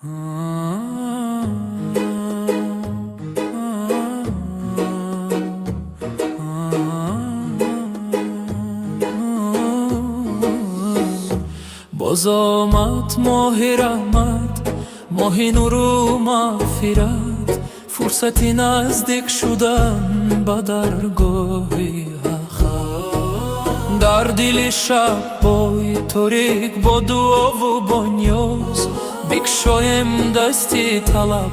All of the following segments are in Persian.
باز آمد ماه رحمت، ماه نور و مغفرت، فرصتی نزدیک شدن به درگاهی حق. در دل شب بای تاریک با دعا و با نیاز، بگشایم دستی طلب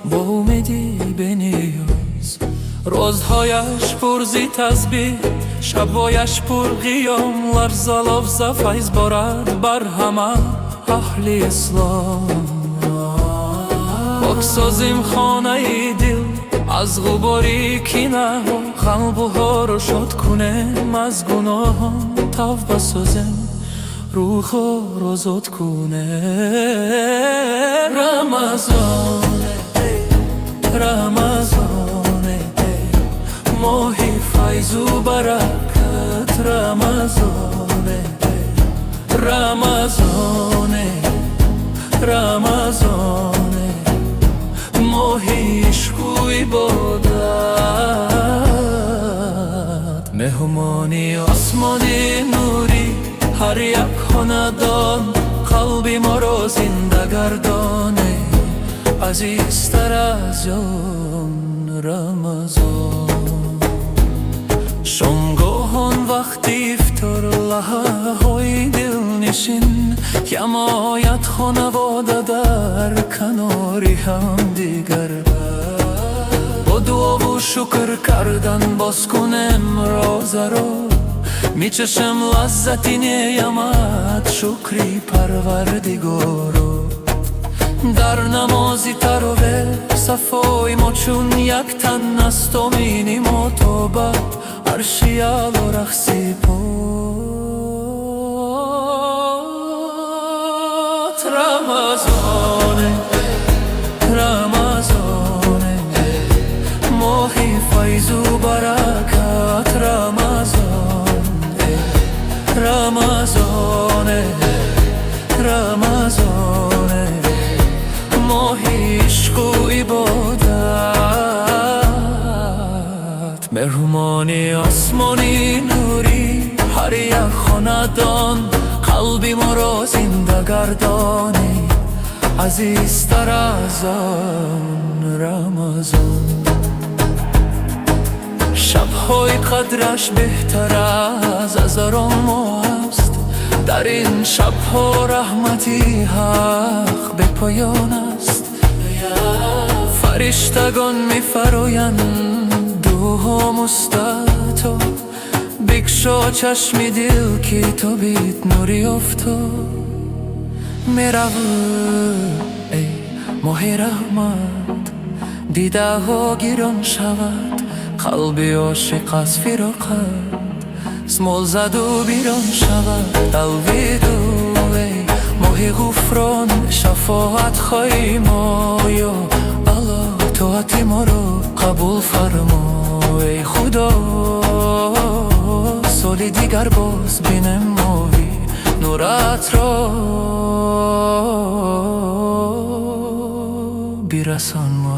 با امیدی به نیاز. روزهایش پر ز تسبیح، شبهایش پر قیام، لرزه لرزه فیض بارد بر همه اهل اسلام. پاک سازیم خانه دل از غباری کینه و قلبها رو شاد کنیم از گناهان. توبه سازیم روح رو آزاد کنیم. رمضان رمضان ماهی فیض و برکت، رمضان رمضان رمضان ماهی عشق و عبادت. مهمانی آسمانی نوری هر یک خاندان، قلبی ما را زنده گردانه عزیزتر از جان. رمضان شامگاهان وقتی افطار، لحظه های دلنشین، حمایت خانواده در کناری هم دیگر. با دعا و شکر کردن باز کنیم روزه را، میچشم لذتی نعمت شکری پروردگارا. در نمازی تراویح صفای ما چون یک تن است، آمینیم و توبت عرشی علا رقصی پات. رمضان رمضان ماهی فیض و برکت، رمضان رمضان رمضان ماهی عشق و عبادت. مهمانی آسمانی نوری هر یک خاندان، قلبی ما را زنده گردانی عزیزتر از آن. رمضان شبهای قدرش بهتر از هزاران ماه است، در این شبها رحمتی حق به پایان است. فرشتگان می‌فرمایند دعا مستطاع، بگشا چشم دل که تو بیت نوری افتاد. می‌روم ای ماه رحمت، دیده ها گیران شود، قلبی عاشق از فراقت سمال زد و بیران شود. الوداع ای ماه غفران، شفاعت خواهی ما یا الله، طاعت ما رو قبول فرما. ای خدا سال دیگر باز بینم ماهی نورت را، برسان ما.